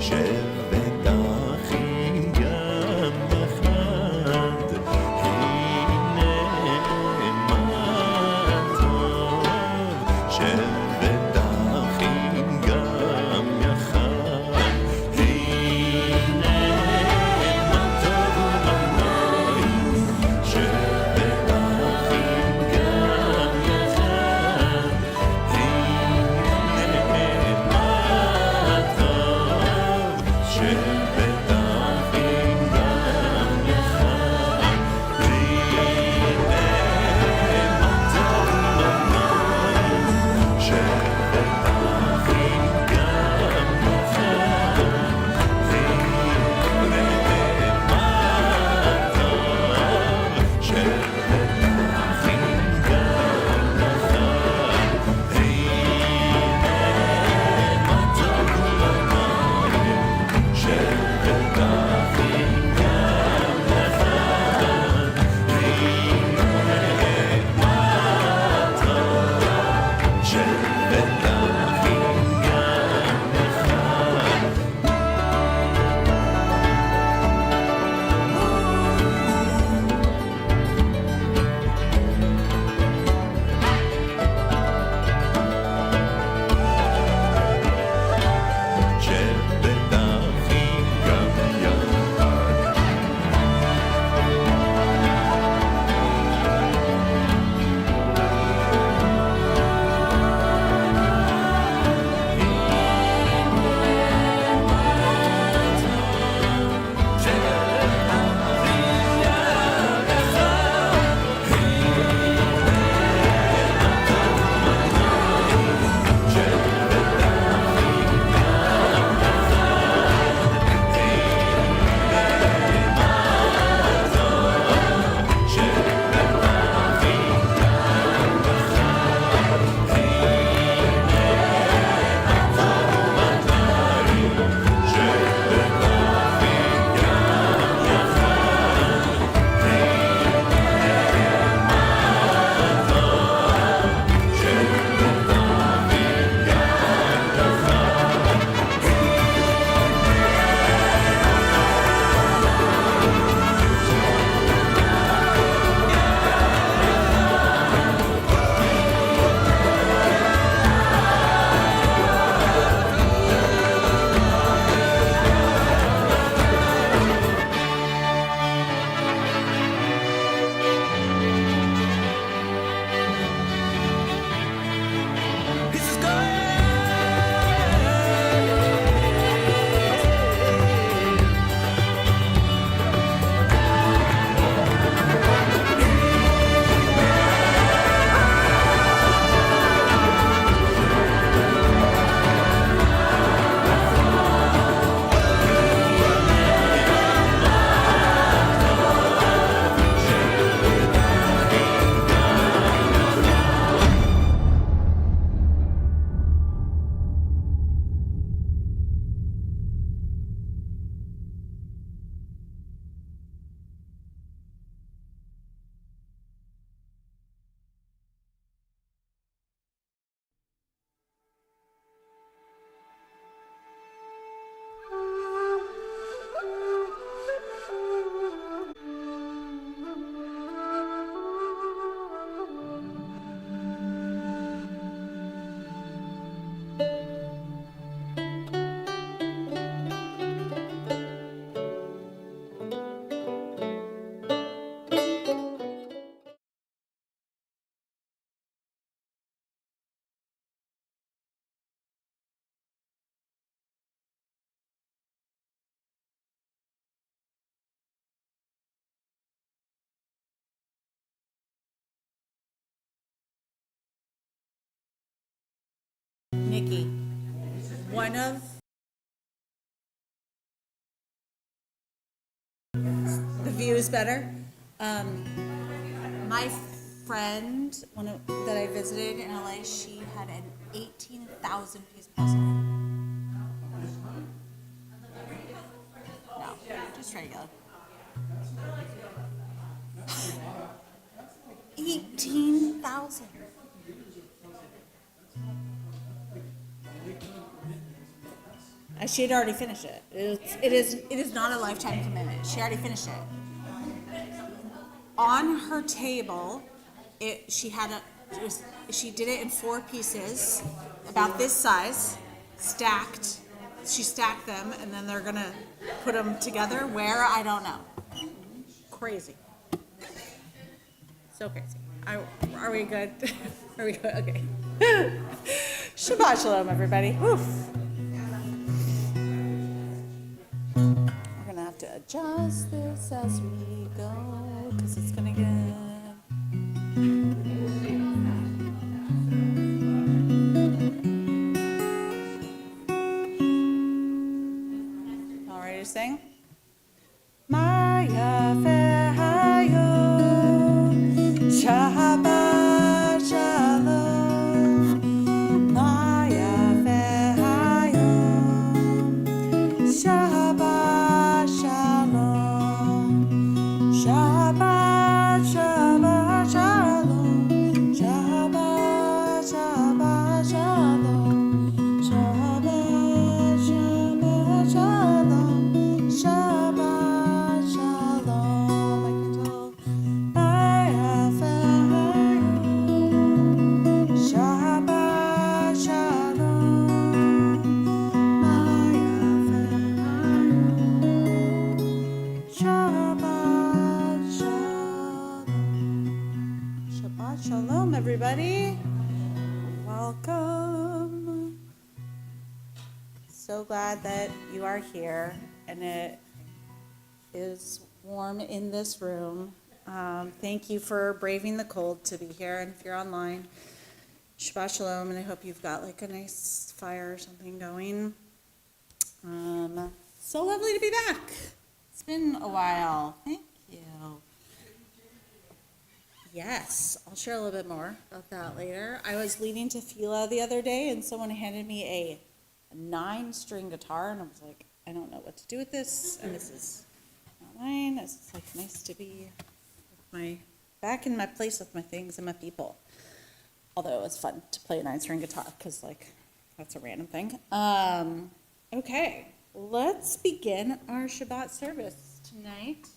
שבת אחים גם יחד, הנה מה טוב, שבת אחים גם יחד, הנה מה טוב ומנעים, שבת אחים גם יחד, הנה מה טוב, שבת אחים גם יחד, הנה מה טוב ומנעים, שבת אחים גם יחד, הנה מה טוב, שבת אחים גם יחד, הנה מה טוב ומנעים, שבת אחים גם יחד, הנה מה טוב, שבת אחים גם יחד. שבת אחים גם יחד. Nikki, one of the view is better. My friend, that I visited in LA, she had an 18,000 piece puzzle. No, just regular. 18,000. She had already finished it. It is not a lifetime commitment. She already finished it. On her table, she did it in 4 pieces, about this size, stacked. She stacked them, and then they're gonna put them together. Where, I don't know. Crazy. So crazy. Are we good? Are we good? Okay. Shabbat shalom, everybody. Woof. We're gonna have to adjust this as we go, because it's gonna get. All ready to sing? Maya Fehayo Shabbat Shalom Maya Fehayo Shabbat Shalom Shabbat Shabbat Shalom Shabbat Shabbat Shalom Shabbat Shabbat Shalom Shabbat Shalom. I can tell. Shabbat Shalom. Shabbat Shalom. Shabbat Shalom, everybody. Welcome. So glad that you are here, and it is warm in this room. Thank you for braving the cold to be here, and if you're online, Shabbat Shalom, and I hope you've got like a nice fire or something going. So lovely to be back. It's been a while. Thank you. Yes, I'll share a little bit more about that later. I was leading tefillah the other day, and someone handed me a 9-string guitar, and I was like, I don't know what to do with this, and this is not mine. It's like nice to be back in my place with my things and my people. Although it was fun to play a 9-string guitar, because like that's a random thing. Okay, let's begin our Shabbat service tonight.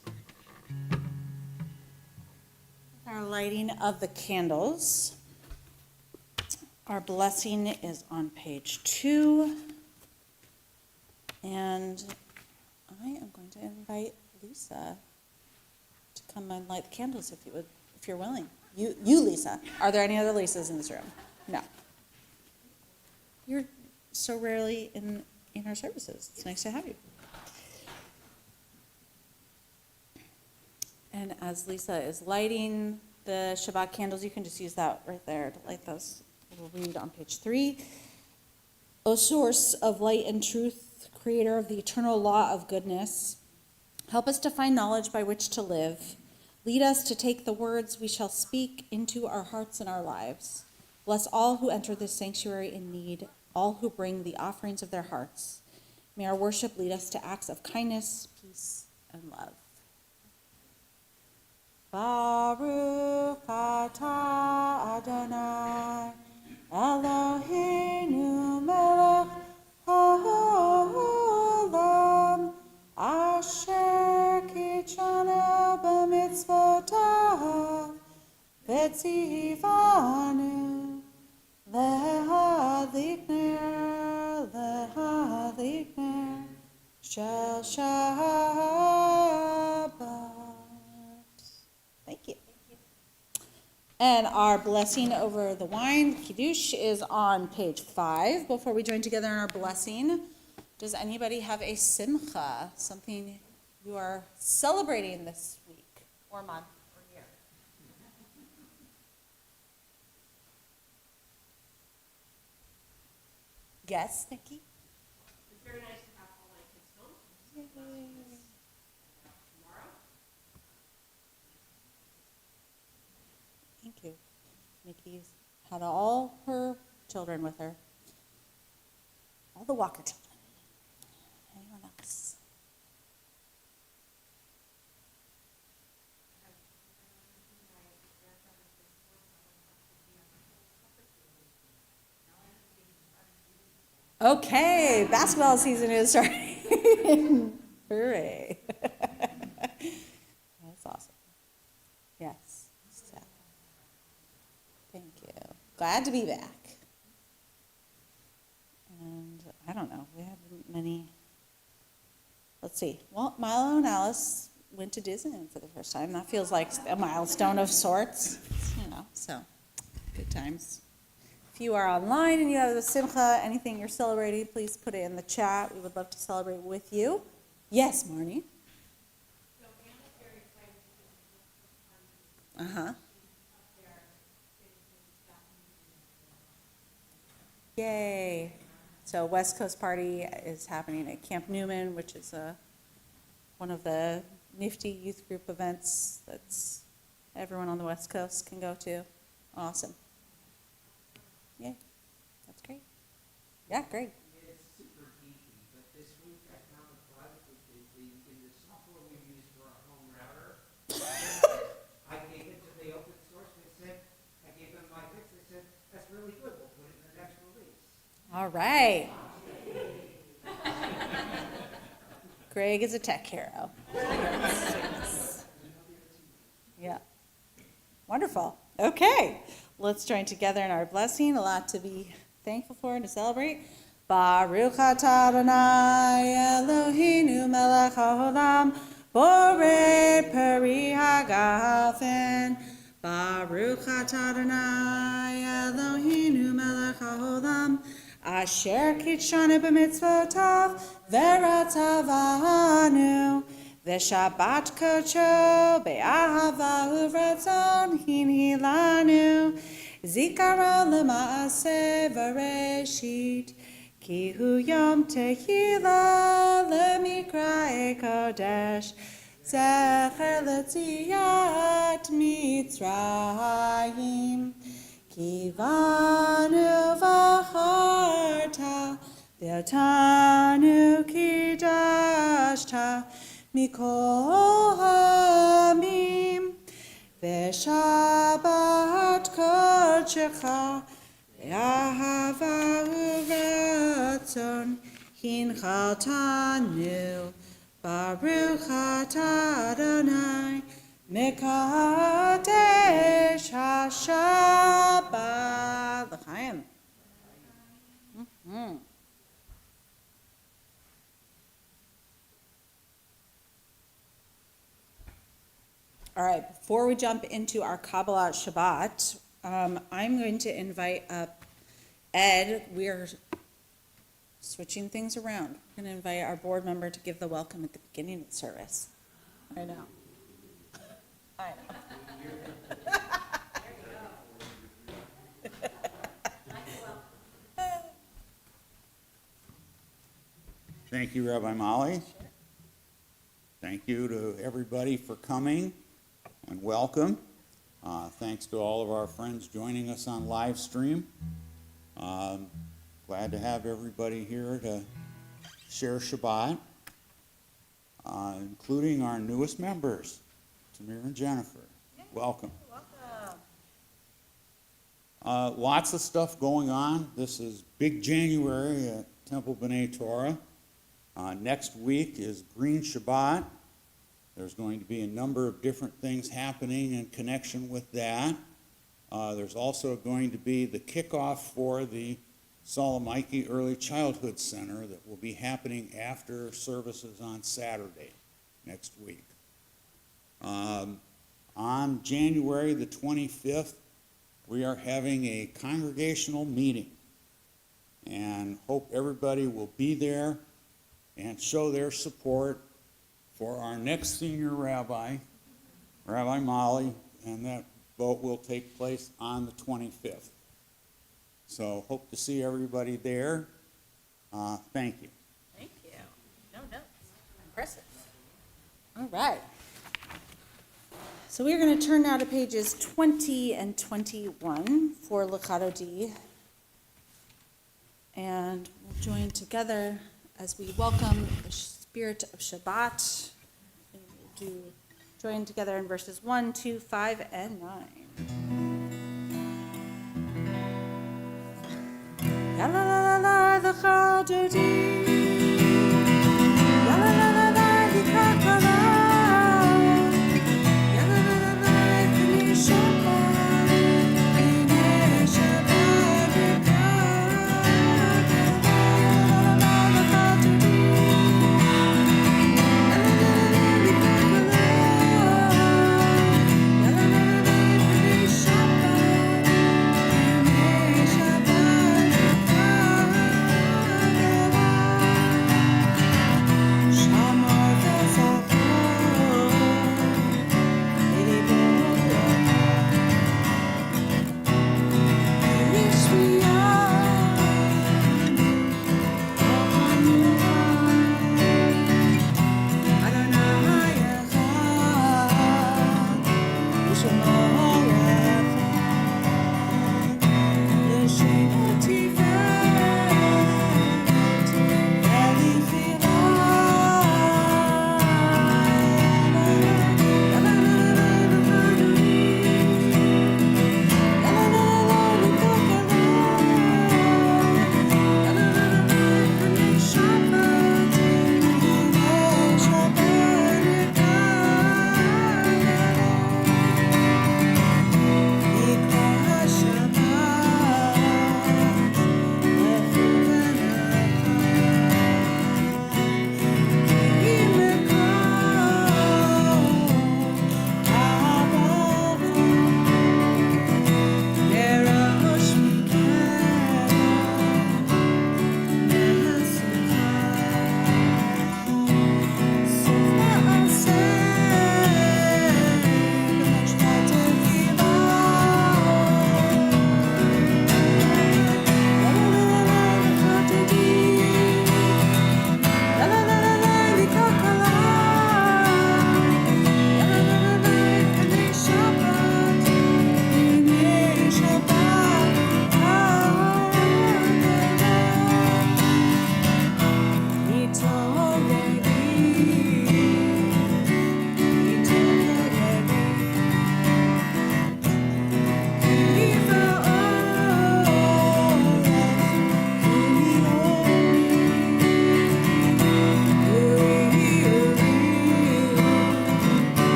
Our lighting of the candles. Our blessing is on page 2. And I am going to invite Lisa to come and light the candles if you're willing. You Lisa. Are there any other Lisas in this room? No. You're so rarely in our services. It's nice to have you. And as Lisa is lighting the Shabbat candles, you can just use that right there to light those. We'll read on page 3. O source of light and truth, creator of the eternal law of goodness, help us to find knowledge by which to live. Lead us to take the words we shall speak into our hearts and our lives. Bless all who enter this sanctuary in need, all who bring the offerings of their hearts. May our worship lead us to acts of kindness, peace, and love. Baruch atah Adonai Eloheinu melech haolam asher kitshanu b'mitzvotav v'tzivanu lehadlikner shel Shabbat. Thank you. And our blessing over the wine, Kiddush, is on page 5. Before we join together in our blessing, does anybody have a simcha, something you are celebrating this week or month or year? Yes, Nikki? It's very nice to have all my kids home. Tomorrow. Thank you. Nikki's had all her children with her. All the Walker children. Anyone else? Okay, basketball season is starting. Hooray. That's awesome. Yes. So, thank you. Glad to be back. And I don't know, we have many. Let's see. Well, Milo and Alice went to Disneyland for the first time. That feels like a milestone of sorts, so good times. If you are online and you have the Simcha, anything you're celebrating, please put it in the chat. We would love to celebrate with you. Yes, Marnie? So Anna's very excited to Uh-huh. up there. Yay. So West Coast Party is happening at Camp Newman, which is one of the nifty youth group events that's everyone on the West Coast can go to. Awesome. Yay. That's great. Yeah, great. It's super geeky, but this week I found a bug in the software we use for our home router. I gave it to the open source, I gave them my fix, they said, that's really good, we'll put it in the next release. All right. Greg is a tech hero. Yeah. Wonderful. Okay. Let's join together in our blessing. A lot to be thankful for and to celebrate. Baruch atah Adonai Eloheinu melech haolam borei peri hagafen. Baruch atah Adonai Eloheinu melech haolam asher kitshanu b'mitzvotav v'ratzavanu v'shabbat kocho be'ahava u'ratzon hinhilanu zikaron l'maaseh v'reshit ki hu yom tehila l'mikra'e kodesh zecher l'tziyat mitzrayim Kivanu v'charta v'otanu kidashta mikol hamim v'shabbat kodshecha v'ahava u'ratzon hinchaltanu baruch atah Adonai Mekadesh HaShabbat L'chaim. All right, before we jump into our Kabbalah Shabbat, I'm going to invite up Ed. We're switching things around. We're going to invite our board member to give the welcome at the beginning of the service. I know. I know. Thank you, Rabbi Molly. Thank you to everybody for coming and welcome. Thanks to all of our friends joining us on live stream. Glad to have everybody here to share Shabbat, including our newest members, Tamir and Jennifer. Welcome. Lots of stuff going on. This is Big January at Temple B'nai Torah. Next week is Green Shabbat. There's going to be a number of different things happening in connection with that. There's also going to be the kickoff for the Solomiki Early Childhood Center that will be happening after services on Saturday next week. On January the 25th, we are having a congregational meeting, and hope everybody will be there and show their support for our next senior rabbi, Rabbi Molly, and that vote will take place on the 25th. So hope to see everybody there. Thank you. Thank you. No notes. Impressive. All right. So we're going to turn now to pages 20 and 21 for Lechato D. And we'll join together as we welcome the spirit of Shabbat. And we'll join together in verses 1, 2, 5, and 9. La la la la la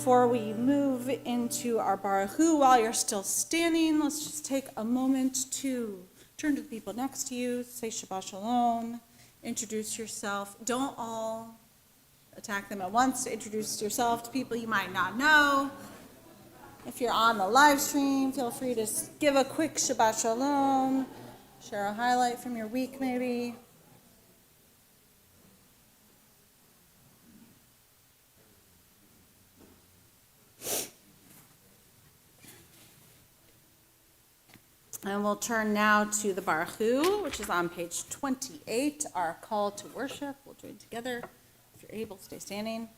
Before we move into our Baruchu, while you're still standing, let's just take a moment to turn to the people next to you, say Shabbat Shalom, introduce yourself. Don't all attack them at once. Introduce yourself to people you might not know. If you're on the live stream, feel free to give a quick Shabbat Shalom, share a highlight from your week maybe. And we'll turn now to the Baruchu, which is on page 28, our call to worship. We'll join together. If you're able, stay standing.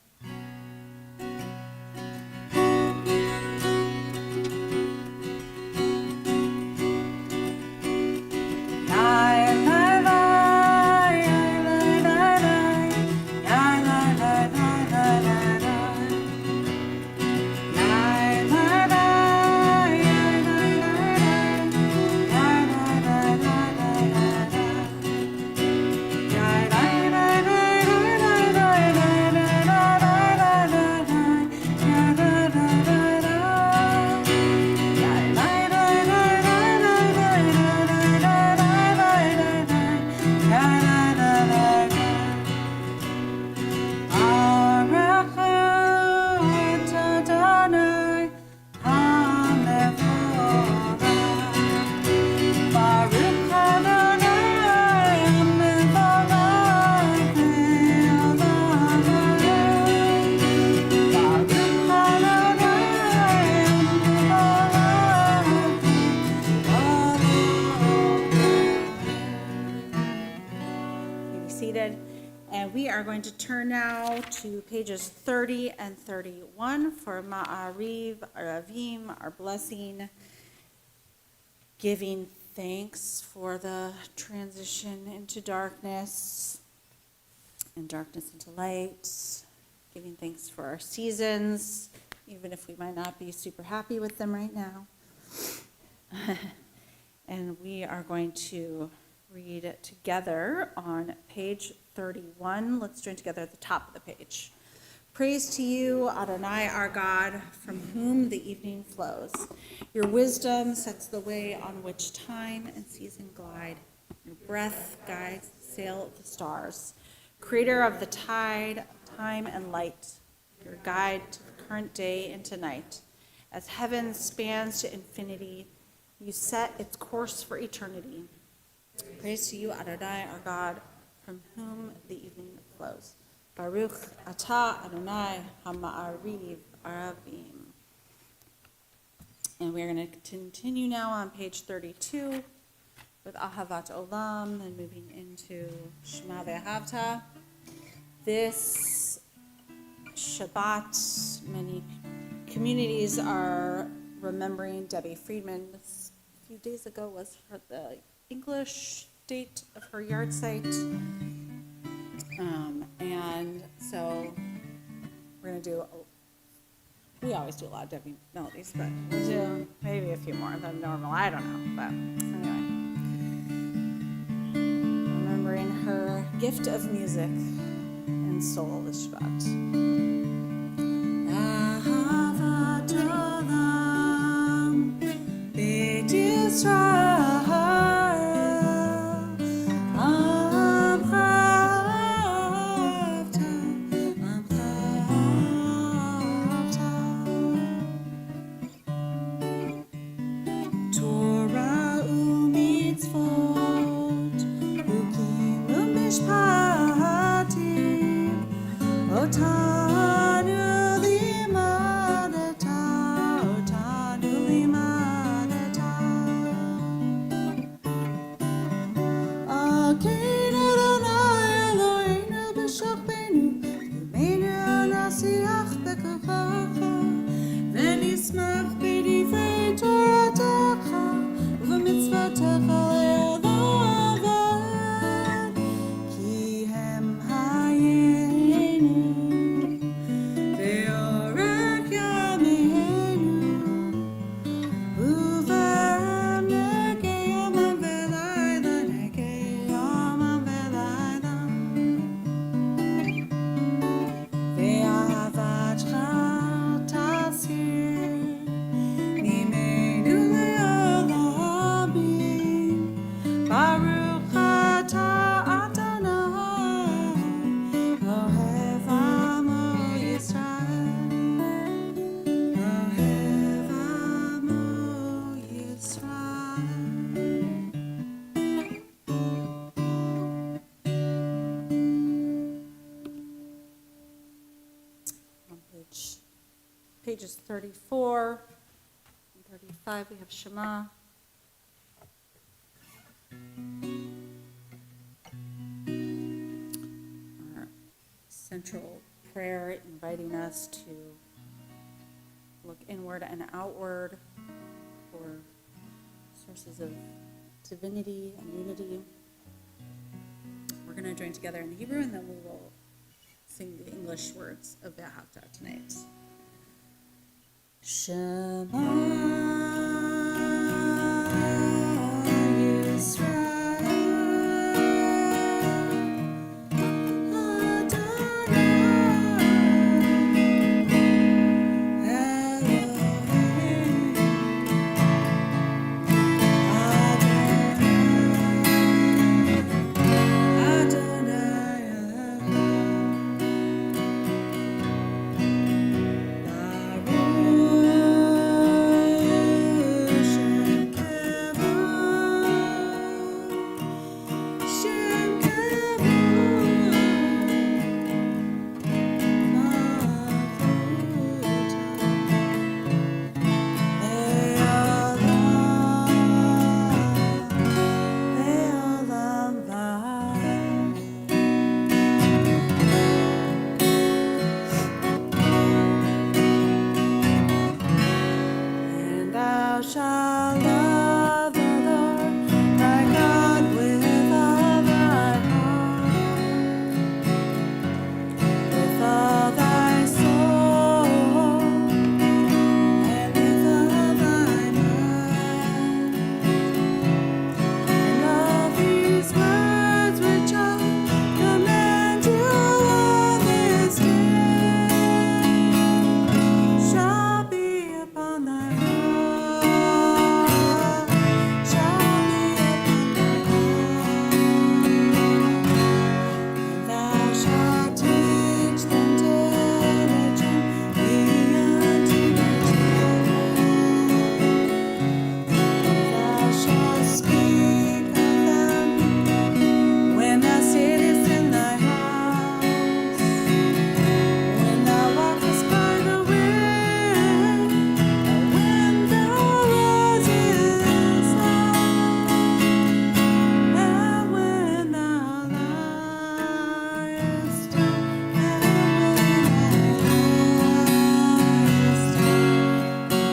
seated. And we are going to turn now to pages 30 and 31 for Ma'ariv, Aravim, our blessing, giving thanks for the transition into darkness and darkness into light, giving thanks for our seasons, even if we might not be super happy with them right now. And we are going to read it together on page 31. Let's join together at the top of the page. Praise to you, Adonai, our God, from whom the evening flows. Your wisdom sets the way on which time and season glide. Your breath guides the sail of the stars. Creator of the tide, time and light, your guide to the current day into night. As heaven spans to infinity, you set its course for eternity. Praise to you, Adonai, our God, from whom the evening flows. Baruch atah Adonai ha'ma'ariv aravim. And we're going to continue now on page 32 with Ahavat Olam and moving into Shema Ve'ahavta. This Shabbat, many communities are remembering Debbie Friedman. This, a few days ago was the English date of her yard site. And so we're going to do, we always do a lot of Debbie melodies, but we'll do maybe a few more than normal. I don't know, but anyway. Remembering her gift of music and soul this Shabbat. Ahavat Olam, Beit Yisrael. Pages 34 and 35, we have Shema. Our central prayer inviting us to look inward and outward for sources of divinity and unity. We're going to join together in Hebrew, and then we will sing the English words of Ve'ahavta tonight. Shema Baruch shalt teach them diligently unto their children. Thou shalt speak of them when thou sittest in thy house, when thou walkest by the way, and when thou risest up, and when thou liest down, and when thou liest down.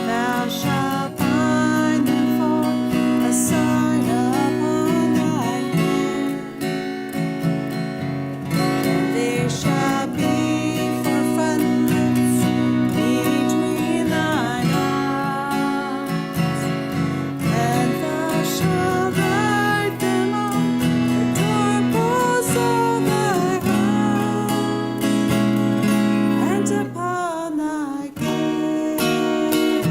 Thou shalt bind them for a sign upon thy hand, and they shall be for frontlets between thine eyes, and thou shalt write them on the doorposts of thy house, and upon thy gate,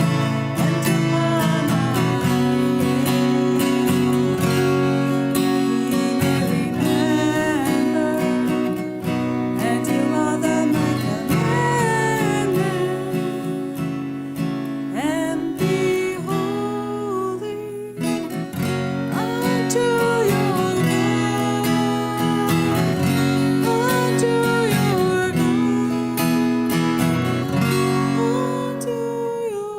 and upon thy gate. He may remember and do all that my commandments, and be holy unto your God, unto your God, unto your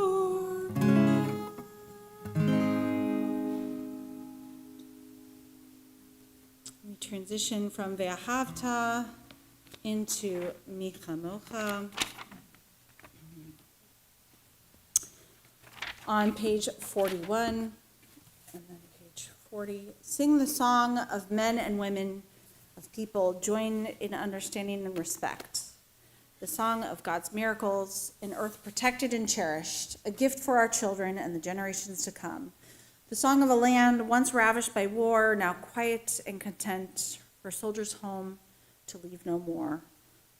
We transition from Ve'ahavta into Michamocha. On page 41, and then page 40, sing the song of men and women, of people, join in understanding and respect. The song of God's miracles, an earth protected and cherished, a gift for our children and the generations to come. The song of a land once ravished by war, now quiet and content, for soldiers home to leave no more.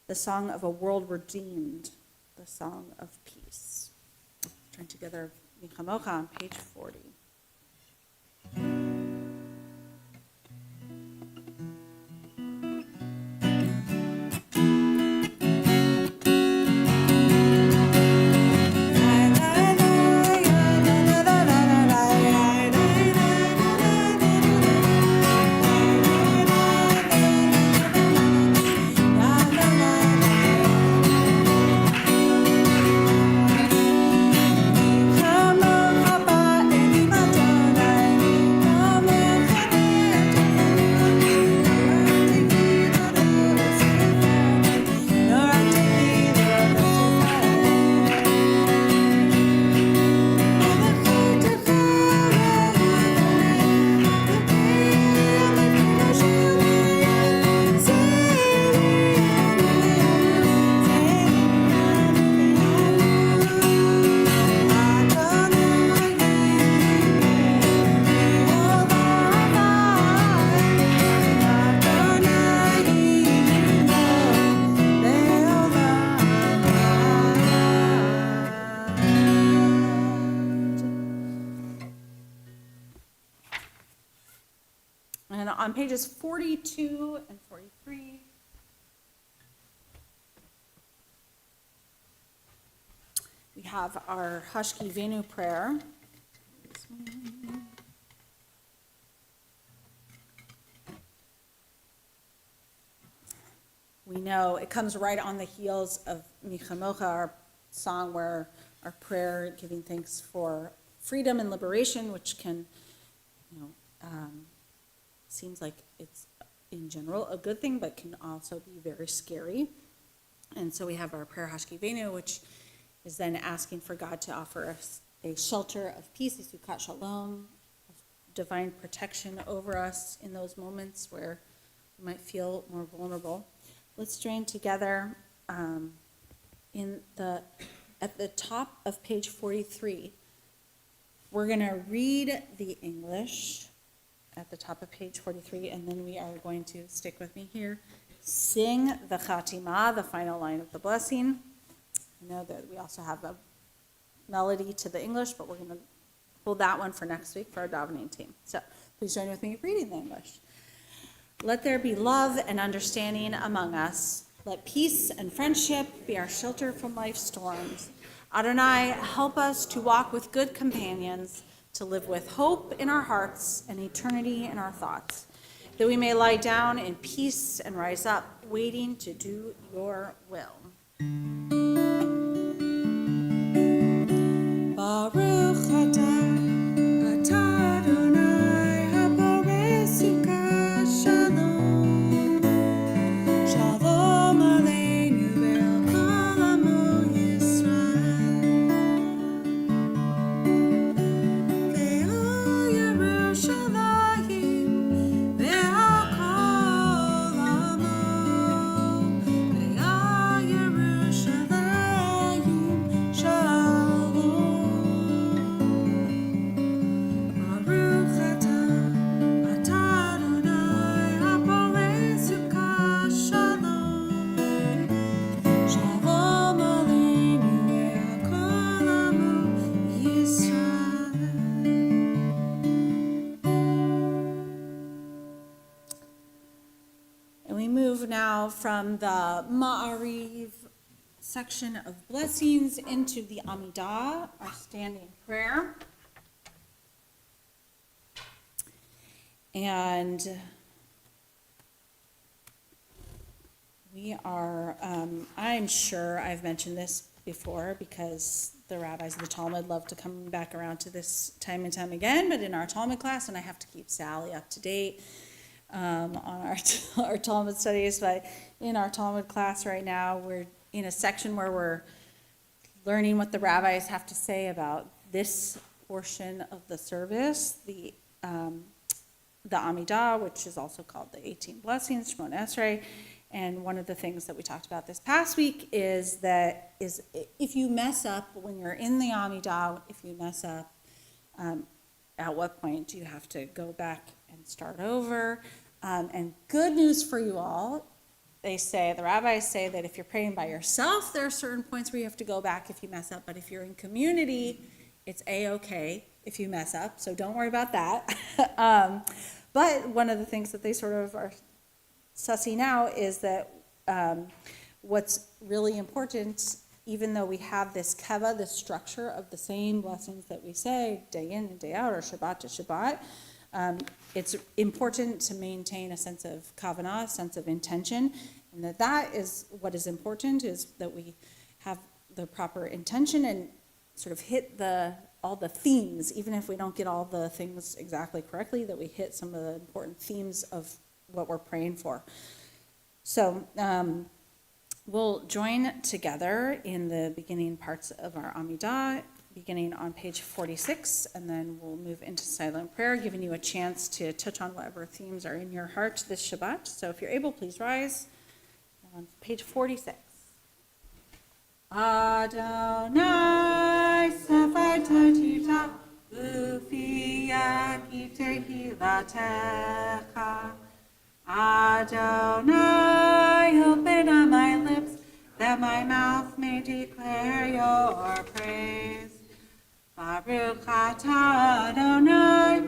The song of a world redeemed, the song of peace. Turn together Michamocha on page 40. And on pages 42 and 43, we have our Hashki Venu prayer. We know it comes right on the heels of Michamocha, our song where our prayer giving thanks for freedom and liberation, which can, seems like it's in general a good thing, but can also be very scary. And so we have our prayer Hashki Venu, which is then asking for God to offer us a shelter of peace, a Sukkot Shalom, of divine protection over us in those moments where we might feel more vulnerable. Let's join together at the top of page 43. We're going to read the English at the top of page 43, and then we are going to, stick with me here, sing the Chatimah, the final line of the blessing. I know that we also have a melody to the English, but we're going to hold that one for next week for our davening team. So please join with me reading the English. Let there be love and understanding among us. Let peace and friendship be our shelter from life's storms. Adonai, help us to walk with good companions, to live with hope in our hearts and eternity in our thoughts, that we may lie down in peace and rise up, waiting to do your will. Baruch atah Adonai haborei sukkah shalom. Shalom aleinu ve'al kol amo Yisrael. Ve'al Yerushalayim ve'al kol amo. Ve'al Yerushalayim shalom. Baruch atah Adonai haborei sukkah shalom. Shalom aleinu ve'al kol amo Yisrael. And we move now from the Ma'ariv section of blessings into the Amidah, our standing prayer. And we are, I'm sure I've mentioned this before because the rabbis of the Talmud love to come back around to this time and time again, but in our Talmud class, and I have to keep Sally up to date on our Talmud studies, but in our Talmud class right now, we're in a section where we're learning what the rabbis have to say about this portion of the service, the Amidah, which is also called the 18 Blessings, Shemona Esrei. And one of the things that we talked about this past week is if you mess up when you're in the Amidah, if you mess up, at what point do you have to go back and start over? And good news for you all, the rabbis say that if you're praying by yourself, there are certain points where you have to go back if you mess up. But if you're in community, it's A-okay if you mess up, so don't worry about that. But one of the things that they sort of are sussing out is that what's really important, even though we have this keva, this structure of the same blessings that we say day in and day out, or Shabbat to Shabbat, it's important to maintain a sense of kavanah, a sense of intention, and that is what is important, is that we have the proper intention and sort of hit all the themes, even if we don't get all the things exactly correctly, that we hit some of the important themes of what we're praying for. So we'll join together in the beginning parts of our Amidah, beginning on page 46, and then we'll move into silent prayer, giving you a chance to touch on whatever themes are in your heart this Shabbat. So if you're able, please rise. On page 46. Adonai sefartotita ufi yakite hilatecha. Adonai, open up my lips, that my mouth may declare your praise. Baruch atah Adonai,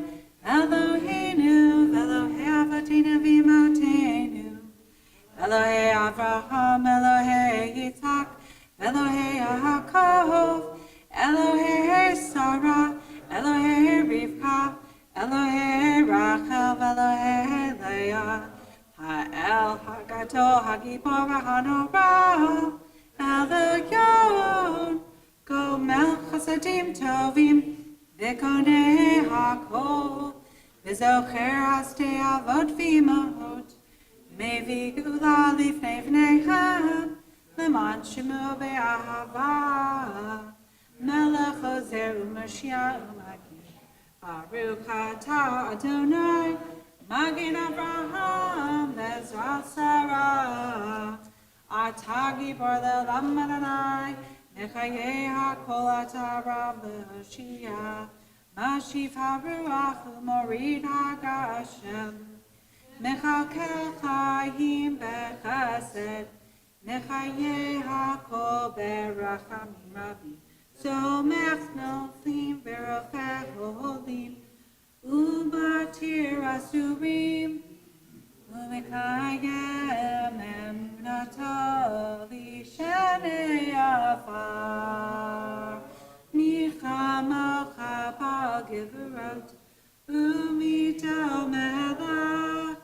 Eloheinu, Elohei Avotinu v'Imotenu, Elohei Avraham, Elohei Yitzhak, Elohei Yaakov, Elohei Sarah, Elohei Rivka, Elohei Rachel, Elohei Leah, Ha'el Hagato Hagibor Hanora, Eloyon, Gomel Chasadim Tovim, V'konei Hakol, V'zocher Astei Avot V'imahot, Mevi Gula Lifnei V'neihem, Leman Shemo Be'ahava, Melech Ozer U'Mashiach U'Magi, Baruch atah Adonai, Magen Avraham, Bezrat Sarah, Atah Gibor Le'olam Adonai, Mechayeh HaKol atah Rab Le'Hoshia, Mashif HaRuach U'Morid HaGashem, Mechakel Chayim Bechesed, Mechayeh HaKol Berachamim Rabbi, Somech Noflim Beracheh Holim, Umatir Asurim, Umekayem emunato lishenei afar. Nichamocha b'givrot umito melech.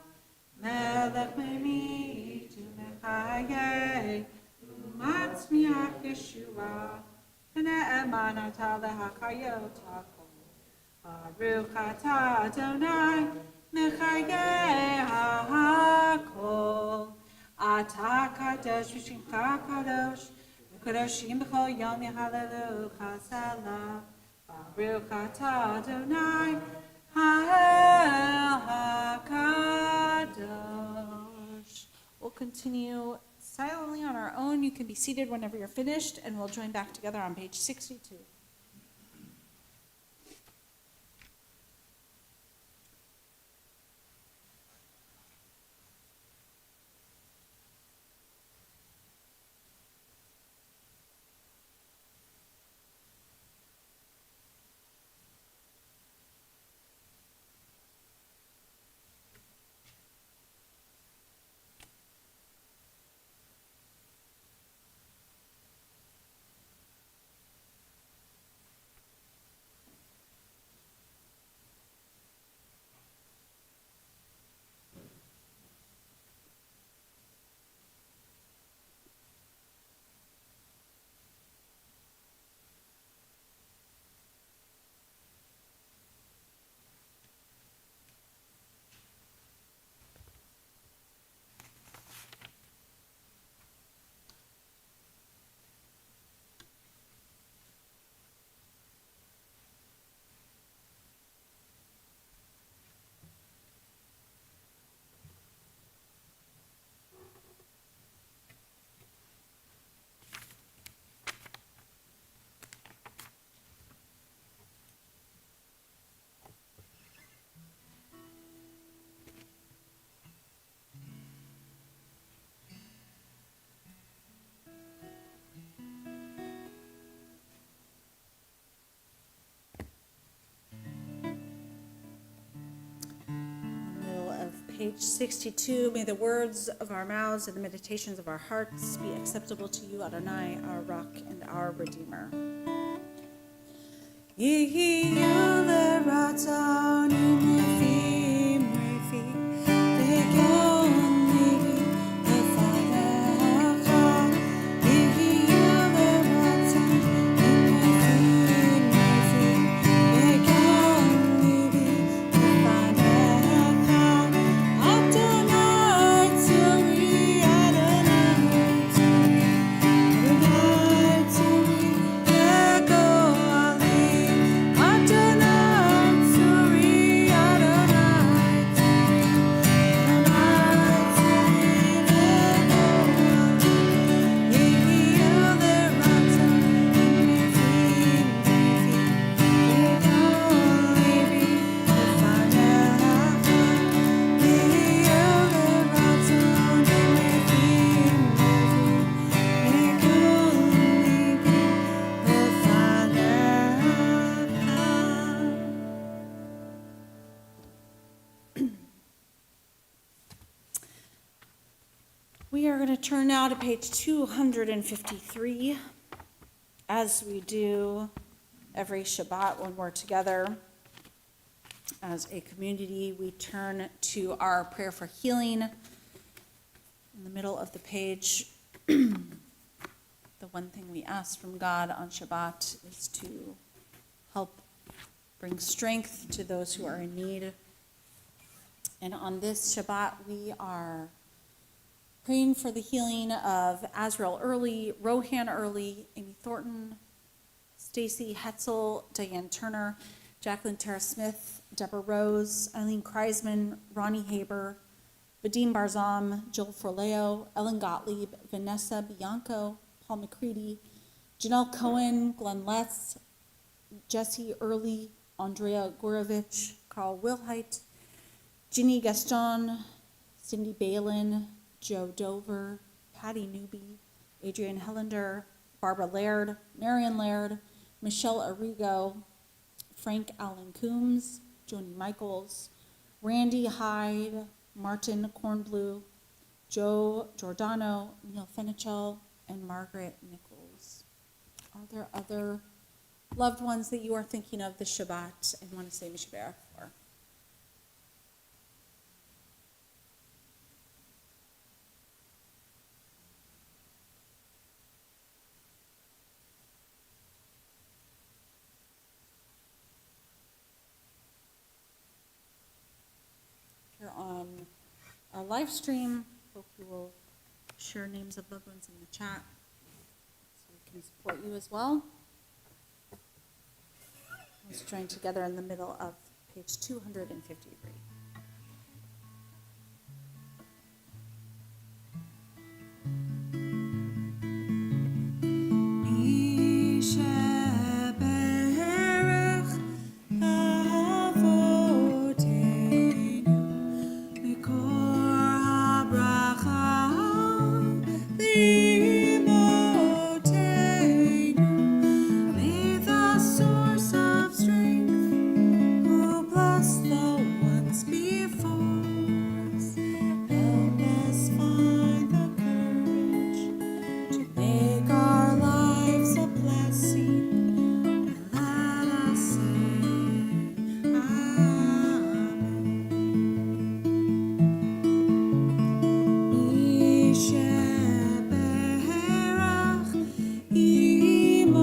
Melech memit umechaye umatzmiach Yeshua. Ne'emanata lehachayot hakol. Baruch atah Adonai mechaye ha'akol. Atah kadosh v'shimcha kadosh. V'kadoshim b'chol yom yehalelucha selah. Baruch atah Adonai ha'el ha'kadosh. We'll continue silently on our own. You can be seated whenever you're finished, and we'll join back together on page 62. Middle of page 62, may the words of our mouths and the meditations of our hearts be acceptable to you, Adonai, our rock and our redeemer. Yehi le'ratzon imrifim rifim v'gon livi lefanecha. Yehi le'ratzon imrifim rifim v'gon livi lefanecha. Adonai tzuri, Adonai tzuri, Adonai tzuri, legoali. Adonai tzuri, Adonai tzuri, Adonai tzuri, legoali. Yehi le'ratzon imrifim rifim v'gon livi lefanecha. We are going to turn now to page 253, as we do every Shabbat when we're together. As a community, we turn to our prayer for healing. In the middle of the page, the one thing we ask from God on Shabbat is to help bring strength to those who are in need. And on this Shabbat, we are praying for the healing of Azrael Early, Rohan Early, Amy Thornton, Stacy Hetzel, Diane Turner, Jacqueline Tara Smith, Deborah Rose, Eileen Kreisman, Ronnie Haber, Vadim Barzam, Joel Forleo, Ellen Gottlieb, Vanessa Bianco, Paul McCready, Janelle Cohen, Glenn Letts, Jesse Early, Andrea Gorovich, Carl Wilhite, Ginny Gaston, Cindy Balin, Joe Dover, Patty Newby, Adrian Hellender, Barbara Laird, Marion Laird, Michelle Arrigo, Frank Allen Coombs, Joni Michaels, Randy Hyde, Martin Kornblue, Joe Giordano, Neil Fenichel, and Margaret Nichols. Are there other loved ones that you are thinking of this Shabbat and want to say Mishbeach for? If you're on our live stream, hope you will share names of loved ones in the chat so we can support you as well. Let's join together in the middle of page 253. Make our lives a blessing. Let us say Amen. Yisheberach imotenu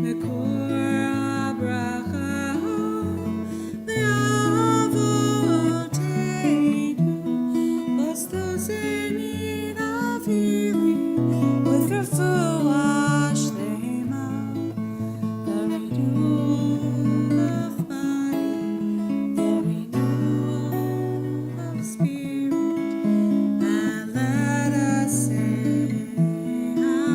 v'kor habracha le'avotenu. Bless those in need of healing with refuah shlema, the renewal of body, the renewal of spirit, and let us say Amen.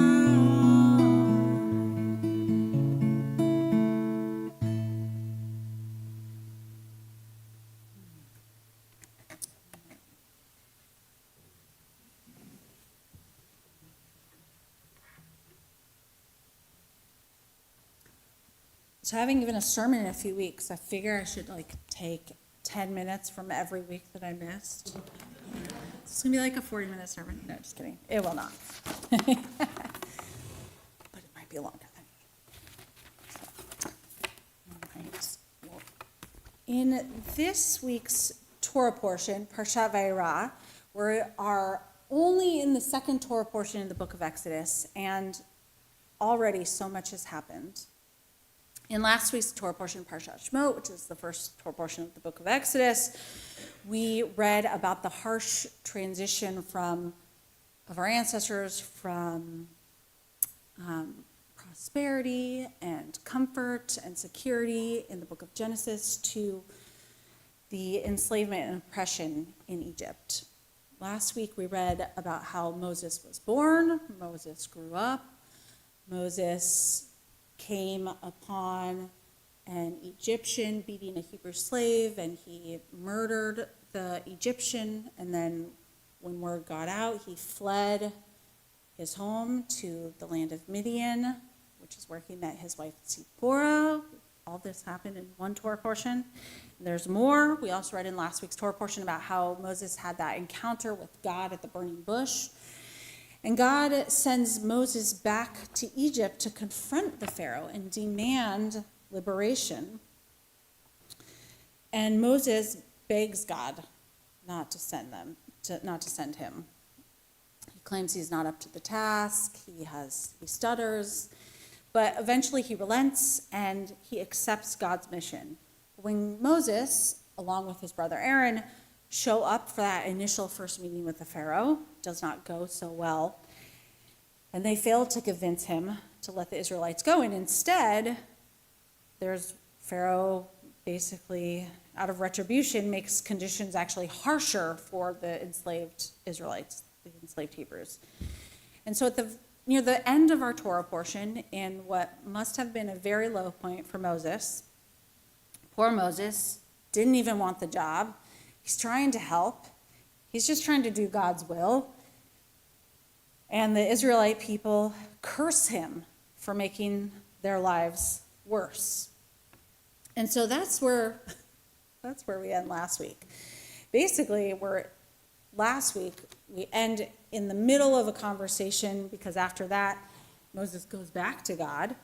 So having given a sermon in a few weeks, I figure I should take 10 minutes from every week that I missed. It's gonna be like a 40-minute sermon. No, just kidding. It will not. But it might be longer than usual. All right. Well, in this week's Torah portion, Parshat Vayera, we are only in the second Torah portion in the book of Exodus, and already so much has happened. In last week's Torah portion, Parshat Shemot, which is the first Torah portion of the book of Exodus, we read about the harsh transition of our ancestors from prosperity and comfort and security in the book of Genesis to the enslavement and oppression in Egypt. Last week we read about how Moses was born, Moses grew up, Moses came upon an Egyptian beating a Hebrew slave, and he murdered the Egyptian, and then when word got out, he fled his home to the land of Midian, which is where he met his wife Zipporah. All this happened in one Torah portion. There's more. We also read in last week's Torah portion about how Moses had that encounter with God at the burning bush. And God sends Moses back to Egypt to confront the Pharaoh and demand liberation. And Moses begs God not to send him. He claims he's not up to the task. He stutters, but eventually he relents and he accepts God's mission. When Moses, along with his brother Aaron, show up for that initial first meeting with the Pharaoh, does not go so well. And they fail to convince him to let the Israelites go. And instead, there's Pharaoh basically, out of retribution, makes conditions actually harsher for the enslaved Israelites, the enslaved Hebrews. And so near the end of our Torah portion, in what must have been a very low point for Moses, poor Moses didn't even want the job. He's trying to help. He's just trying to do God's will. And the Israelite people curse him for making their lives worse. And so that's where That's where we end last week. Basically, last week, we end in the middle of a conversation because after that, Moses goes back to God.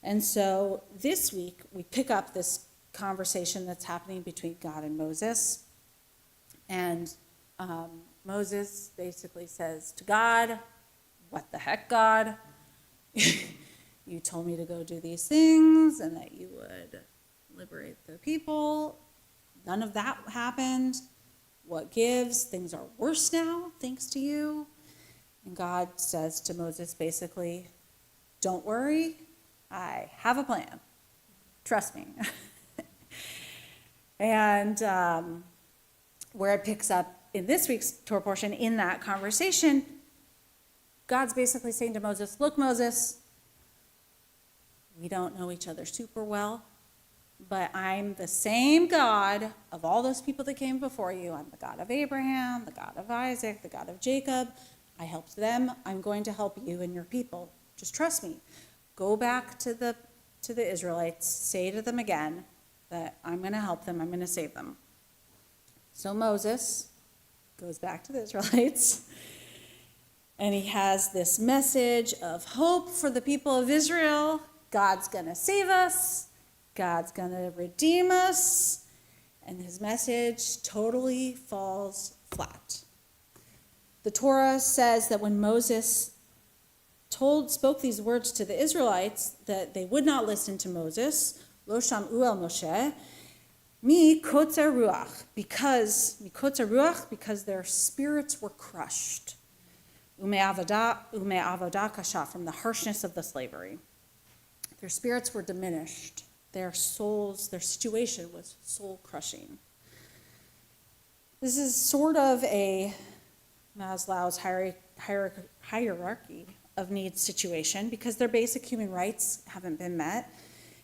And so this week, we pick up this conversation that's happening between God and Moses. And Moses basically says to God, "What the heck, God? You told me to go do these things and that you would liberate the people. None of that happened. What gives? Things are worse now, thanks to you." And God says to Moses basically, "Don't worry, I have a plan. Trust me." And where it picks up in this week's Torah portion, in that conversation, God's basically saying to Moses, "Look, Moses, we don't know each other super well, but I'm the same God of all those people that came before you. I'm the God of Abraham, the God of Isaac, the God of Jacob. I helped them. I'm going to help you and your people. Just trust me. Go back to the Israelites, say to them again that I'm going to help them, I'm going to save them." So Moses goes back to the Israelites, and he has this message of hope for the people of Israel. God's going to save us. God's going to redeem us. And his message totally falls flat. The Torah says that when Moses spoke these words to the Israelites, that they would not listen to Moses, "Lo sham'u el Moshe, mi kotzer ruach," because their spirits were crushed. Ume'avodah kasha, from the harshness of the slavery. Their spirits were diminished. Their souls, their situation was soul-crushing. This is sort of a Maslow's hierarchy of needs situation, because their basic human rights haven't been met,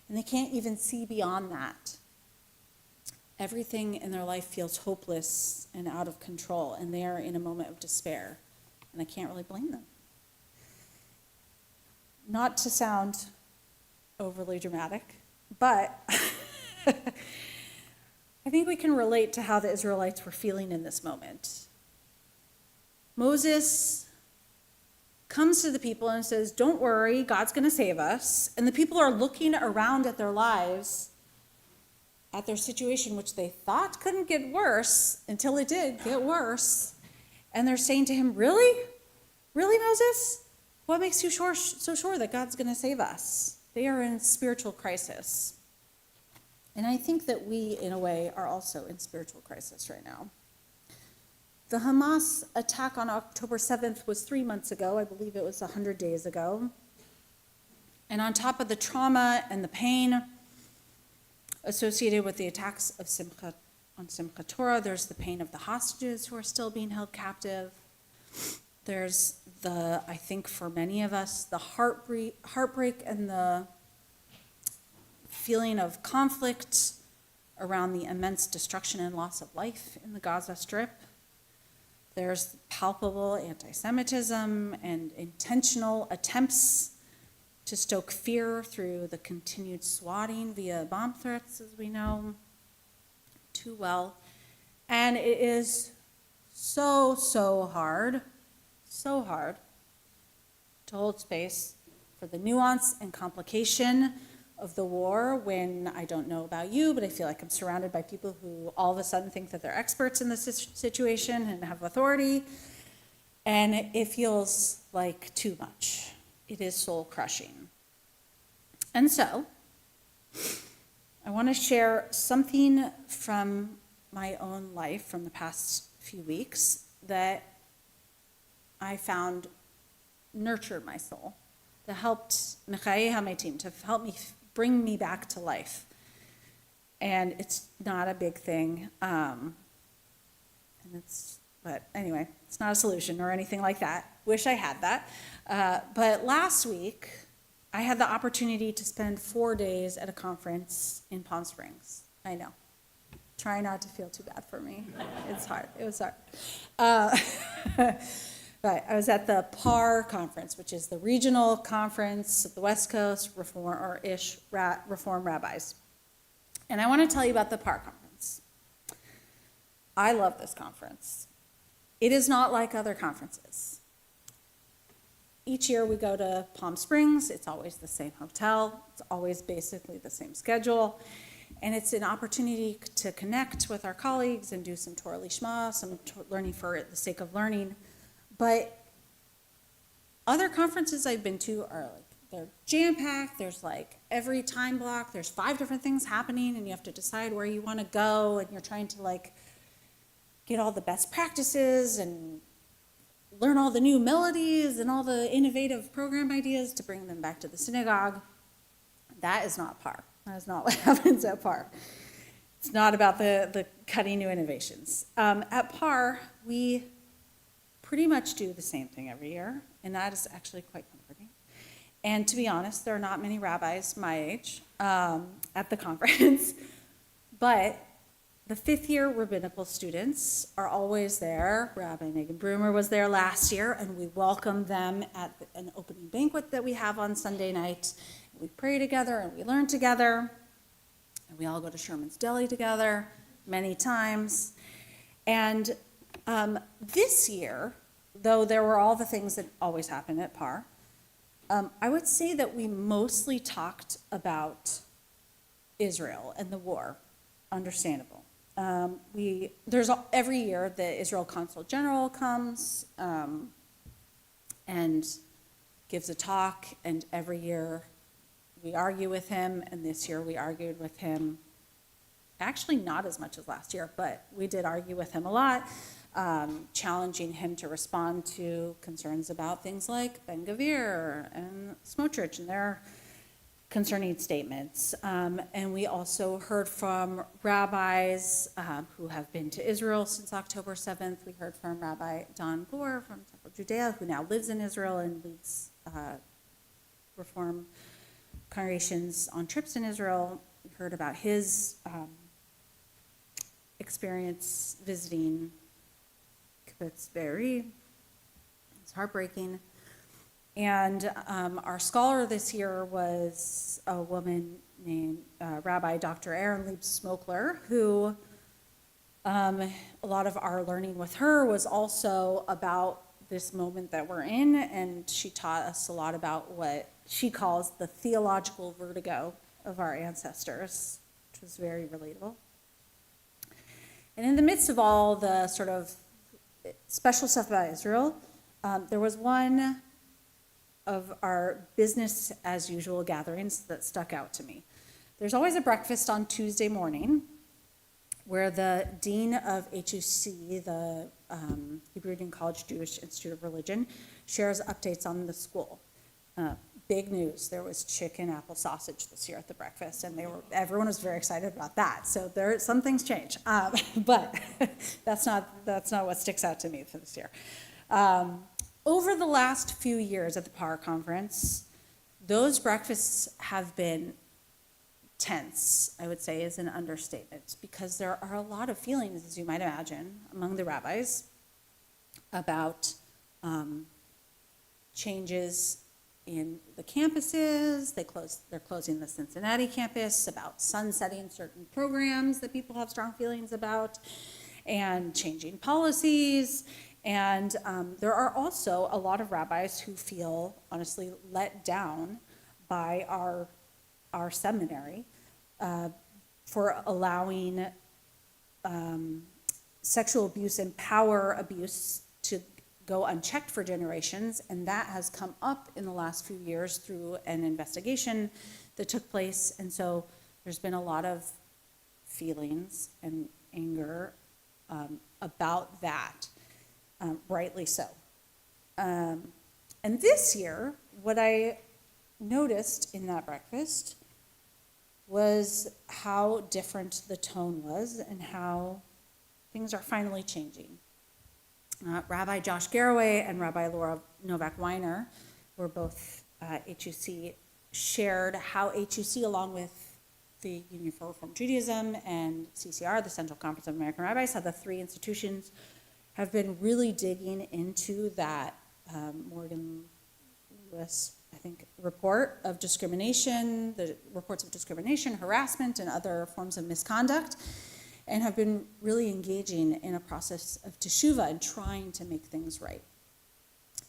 and they can't even see beyond that. Everything in their life feels hopeless and out of control, and they are in a moment of despair, and I can't really blame them. Not to sound overly dramatic, but I think we can relate to how the Israelites were feeling in this moment. Moses comes to the people and says, "Don't worry, God's going to save us." And the people are looking around at their lives, at their situation, which they thought couldn't get worse until it did get worse. And they're saying to him, "Really? Really, Moses? What makes you so sure that God's going to save us?" They are in spiritual crisis. And I think that we, in a way, are also in spiritual crisis right now. The Hamas attack on October 7th was 3 months ago. I believe it was 100 days ago. And on top of the trauma and the pain associated with the attacks of on Simchat Torah, there's the pain of the hostages who are still being held captive. There's I think for many of us, the heartbreak and the feeling of conflict around the immense destruction and loss of life in the Gaza Strip. There's palpable anti-Semitism and intentional attempts to stoke fear through the continued swatting via bomb threats, as we know too well. And it is so hard to hold space for the nuance and complication of the war when, I don't know about you, but I feel like I'm surrounded by people who all of a sudden think that they're experts in this situation and have authority, and it feels like too much. It is soul-crushing. And so, I want to share something from my own life from the past few weeks that I found nurtured my soul, that helped Mechayeh HaMetim, to help me bring me back to life. And it's not a big thing, but anyway, it's not a solution or anything like that. Wish I had that. But last week, I had the opportunity to spend 4 days at a conference in Palm Springs. I know. Try not to feel too bad for me. It's hard. It was hard. But I was at the PAR conference, which is the regional conference of the West Coast Reform Rabbis. And I want to tell you about the PAR conference. I love this conference. It is not like other conferences. Each year we go to Palm Springs, it's always the same hotel, it's always basically the same schedule, and it's an opportunity to connect with our colleagues and do some Torah Lishma, some learning for the sake of learning. But other conferences I've been to are like, they're jam-packed, there's like every time block, there's 5 different things happening, and you have to decide where you want to go, and you're trying to like get all the best practices and learn all the new melodies and all the innovative program ideas to bring them back to the synagogue. That is not PAR. That is not what happens at PAR. It's not about the cutting new innovations. At PAR, we pretty much do the same thing every year, and that is actually quite comforting. And to be honest, there are not many rabbis my age at the conference, but the 5th-year rabbinical students are always there. Rabbi Megan Broomer was there last year, and we welcome them at an opening banquet that we have on Sunday night. We pray together, and we learn together, and we all go to Sherman's Deli together many times. And this year, though there were all the things that always happen at PAR, I would say that we mostly talked about Israel and the war, understandable. Every year the Israel Consul General comes and gives a talk, and every year we argue with him, and this year we argued with him, actually not as much as last year, but we did argue with him a lot, challenging him to respond to concerns about things like Ben Gvir and Smotrich and their concerning statements. And we also heard from rabbis who have been to Israel since October 7th. We heard from Rabbi Don Gore from Temple Judea, who now lives in Israel and leads Reform congregations on trips in Israel. We heard about his experience visiting Kibbutz Be'eri. It's heartbreaking. And our scholar this year was a woman named Rabbi Dr. Erin Lieb-Smokler, who a lot of our learning with her was also about this moment that we're in, and she taught us a lot about what she calls the theological vertigo of our ancestors, which was very relatable. And in the midst of all the sort of special stuff about Israel, there was one of our business as usual gatherings that stuck out to me. There's always a breakfast on Tuesday morning where the dean of HUC, the Hebrew Union College Jewish Institute of Religion, shares updates on the school. Big news, there was chicken apple sausage this year at the breakfast, and everyone was very excited about that. So some things change, but that's not what sticks out to me for this year. Over the last few years at the PAR conference, those breakfasts have been tense, I would say is an understatement, because there are a lot of feelings, as you might imagine, among the rabbis about changes in the campuses. They're closing the Cincinnati campus, about sunsetting certain programs that people have strong feelings about, and changing policies. And there are also a lot of rabbis who feel, honestly, let down by our seminary for allowing sexual abuse and power abuse to go unchecked for generations. And that has come up in the last few years through an investigation that took place. And so there's been a lot of feelings and anger about that. Rightly so. And this year, what I noticed in that breakfast was how different the tone was and how things are finally changing. Rabbi Josh Garraway and Rabbi Laura Novak-Weiner were both HUC, shared how HUC, along with the Union for Reform Judaism and CCR, the Central Conference of American Rabbis, how the 3 institutions have been really digging into that Morgan Lewis, I think, report of discrimination, the reports of discrimination, harassment, and other forms of misconduct. and have been really engaging in a process of teshuvah and trying to make things right.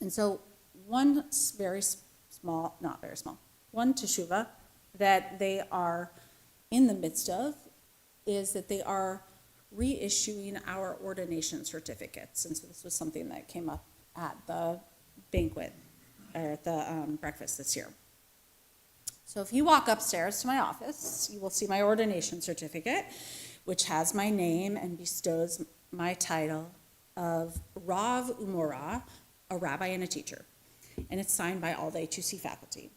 And so one very small, not very small, one teshuvah that they are in the midst of is that they are reissuing our ordination certificates. And so this was something that came up at the banquet, or at the breakfast this year. So if you walk upstairs to my office, you will see my ordination certificate, which has my name and bestows my title of Rav Umorah, a rabbi and a teacher. And it's signed by all the HUC faculty.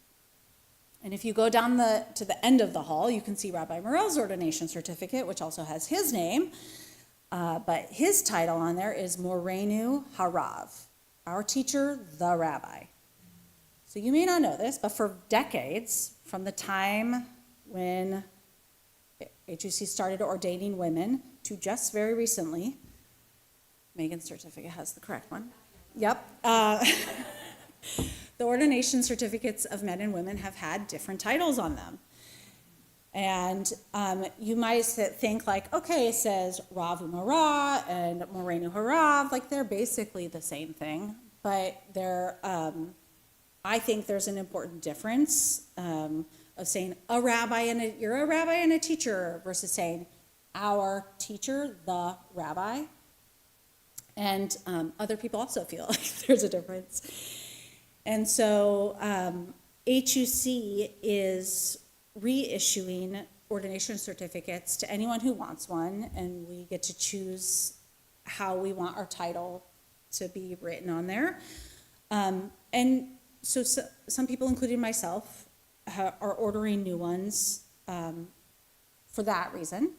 And if you go down to the end of the hall, you can see Rabbi Morell's ordination certificate, which also has his name. But his title on there is Morenu Harav, our teacher, the rabbi. So you may not know this, but for decades, from the time when HUC started ordaining women to just very recently, Megan's certificate has the correct one. Yep. The ordination certificates of men and women have had different titles on them. And you might think like, okay, it says Rav Umorah and Morenu Harav, like they're basically the same thing, but they're, I think there's an important difference of saying a rabbi and you're a rabbi and a teacher versus saying our teacher, the rabbi. And other people also feel like there's a difference. And so HUC is reissuing ordination certificates to anyone who wants one, and we get to choose how we want our title to be written on there. And so some people, including myself, are ordering new ones for that reason.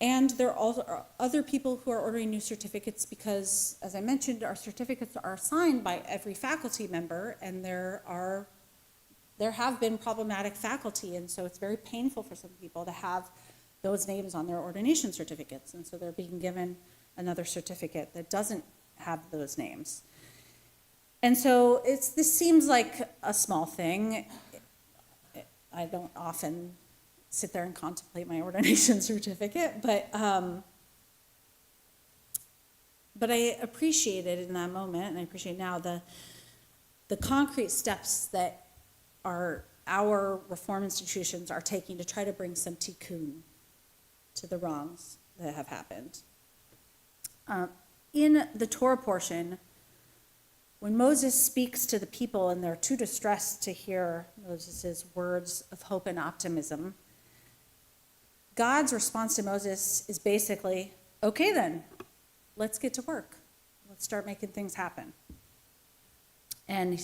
And there are other people who are ordering new certificates because, as I mentioned, our certificates are signed by every faculty member, and there have been problematic faculty, and so it's very painful for some people to have those names on their ordination certificates, and so they're being given another certificate that doesn't have those names. And so this seems like a small thing. I don't often sit there and contemplate my ordination certificate, but I appreciated in that moment, and I appreciate now the concrete steps that our reform institutions are taking to try to bring some tikkun to the wrongs that have happened. In the Torah portion, when Moses speaks to the people and they're too distressed to hear Moses' words of hope and optimism, God's response to Moses is basically, okay then, let's get to work. Let's start making things happen. And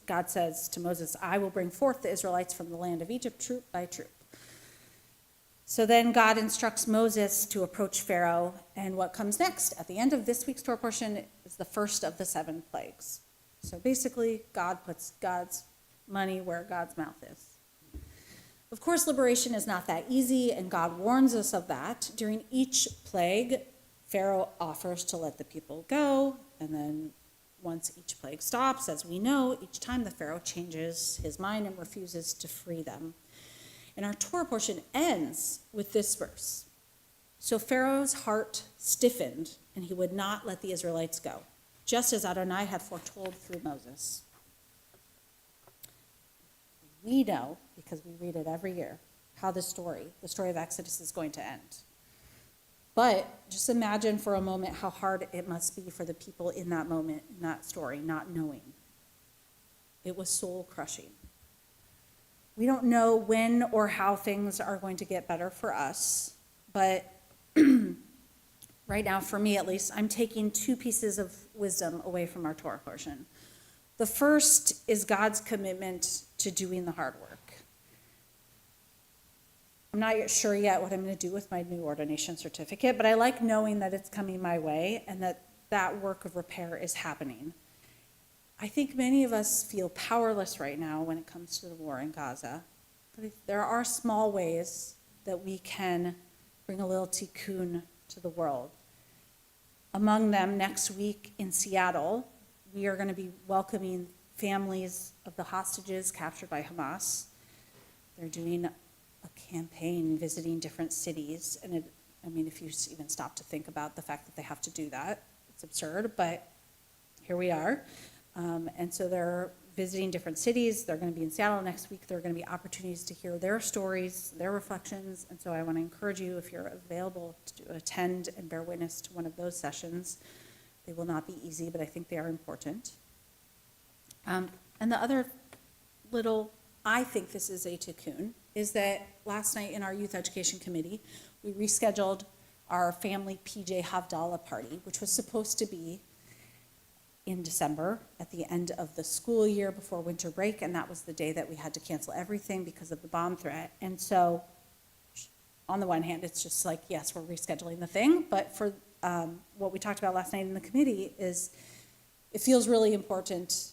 God says to Moses, I will bring forth the Israelites from the land of Egypt troop by troop. So then God instructs Moses to approach Pharaoh, and what comes next at the end of this week's Torah portion is the first of the 7 plagues. So basically, God puts God's money where God's mouth is. Of course, liberation is not that easy, and God warns us of that. During each plague, Pharaoh offers to let the people go, and then once each plague stops, as we know, each time the Pharaoh changes his mind and refuses to free them. And our Torah portion ends with this verse. So Pharaoh's heart stiffened, and he would not let the Israelites go, just as Adonai had foretold through Moses. We know, because we read it every year, how the story of Exodus is going to end. But just imagine for a moment how hard it must be for the people in that moment, in that story, not knowing. It was soul-crushing. We don't know when or how things are going to get better for us, but right now, for me at least, I'm taking 2 pieces of wisdom away from our Torah portion. The first is God's commitment to doing the hard work. I'm not sure yet what I'm going to do with my new ordination certificate, but I like knowing that it's coming my way and that work of repair is happening. I think many of us feel powerless right now when it comes to the war in Gaza, but there are small ways that we can bring a little tikkun to the world. Among them, next week in Seattle, we are going to be welcoming families of the hostages captured by Hamas. They're doing a campaign visiting different cities, and I mean, if you even stop to think about the fact that they have to do that, it's absurd, but here we are. And so they're visiting different cities. They're going to be in Seattle next week. There are going to be opportunities to hear their stories, their reflections. And so I want to encourage you, if you're available, to attend and bear witness to one of those sessions. They will not be easy, but I think they are important. And the other little, I think this is a tikkun, is that last night in our youth education committee, we rescheduled our family PJ Havdalah party, which was supposed to be in December at the end of the school year before winter break, and that was the day that we had to cancel everything because of the bomb threat. And so on the one hand, it's just like, yes, we're rescheduling the thing, but for what we talked about last night in the committee is it feels really important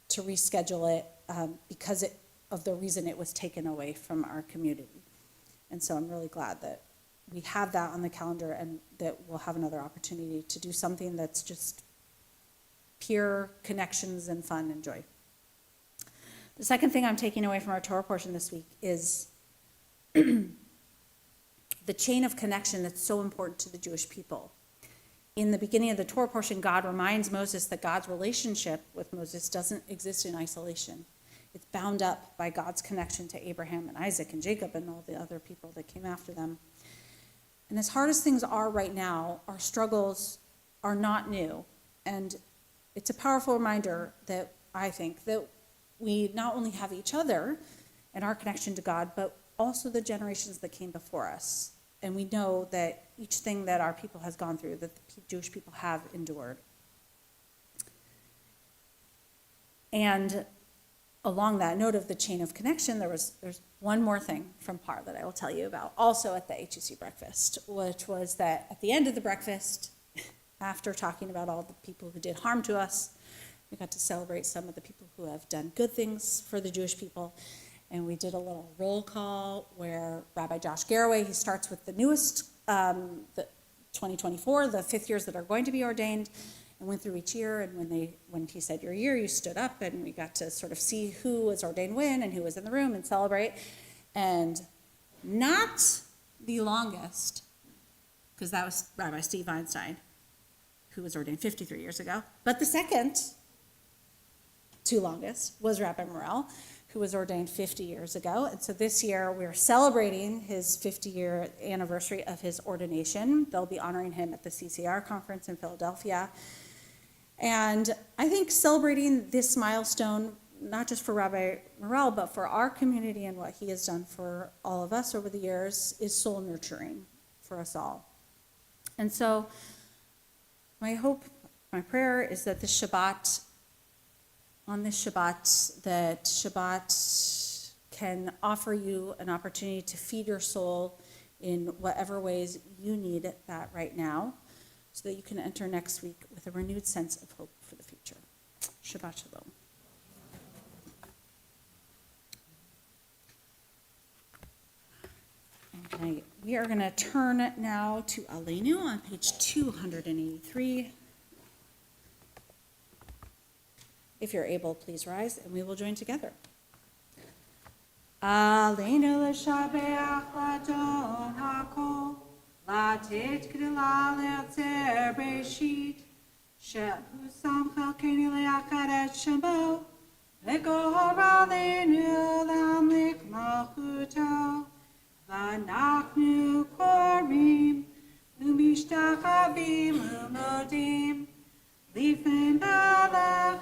to reschedule it because of the reason it was taken away from our community. And so I'm really glad that we have that on the calendar and that we'll have another opportunity to do something that's just pure connections and fun and joy. The second thing I'm taking away from our Torah portion this week is the chain of connection that's so important to the Jewish people. In the beginning of the Torah portion, God reminds Moses that God's relationship with Moses doesn't exist in isolation. It's bound up by God's connection to Abraham and Isaac and Jacob and all the other people that came after them. And as hard as things are right now, our struggles are not new. And it's a powerful reminder that I think that we not only have each other and our connection to God, but also the generations that came before us. And we know that each thing that our people has gone through, that the Jewish people have endured. And along that note of the chain of connection, there's one more thing from Par that I will tell you about, also at the HUC breakfast, which was that at the end of the breakfast, after talking about all the people who did harm to us, we got to celebrate some of the people who have done good things for the Jewish people. And we did a little roll call where Rabbi Josh Garraway, he starts with the newest, the 2024, the fifth years that are going to be ordained, and went through each year. And when he said your year, you stood up, and we got to sort of see who was ordained when and who was in the room and celebrate. And not the longest, because that was Rabbi Steve Einstein, who was ordained 53 years ago. But the second to longest was Rabbi Morel, who was ordained 50 years ago. And so this year we're celebrating his 50-year anniversary of his ordination. They'll be honoring him at the CCR conference in Philadelphia. And I think celebrating this milestone, not just for Rabbi Morel, but for our community and what he has done for all of us over the years, is soul nurturing for us all. And so my hope, my prayer is that this Shabbat, on this Shabbat, that Shabbat can offer you an opportunity to feed your soul in whatever ways you need that right now, so that you can enter next week with a renewed sense of hope for the future. Shabbat Shalom. Okay, we are going to turn now to Aleinu on page 283. If you're able, please rise, and we will join together. Aleinu l'shabeach l'adon hakol, l'atet gdula l'yatzer b'reshit, shehu sam chalkenu l'yakadet shemo, v'gohor aleinu l'amlik malchuto, v'anachnu korim, u'mishtachavim u'modim, lifnei melech,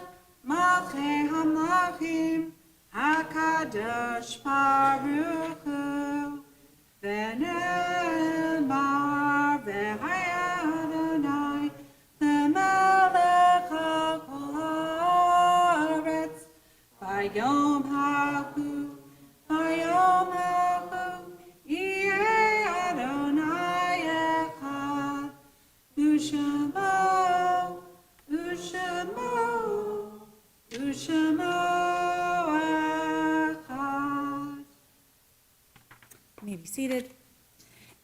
Malchei Hamlachim, HaKadosh Baruch Hu, V'ne'emar v'haya Adonai, L'melech HaKol Haaretz, V'yom Hahu, Yeh Adonai Echad, U'shemo, You may be seated.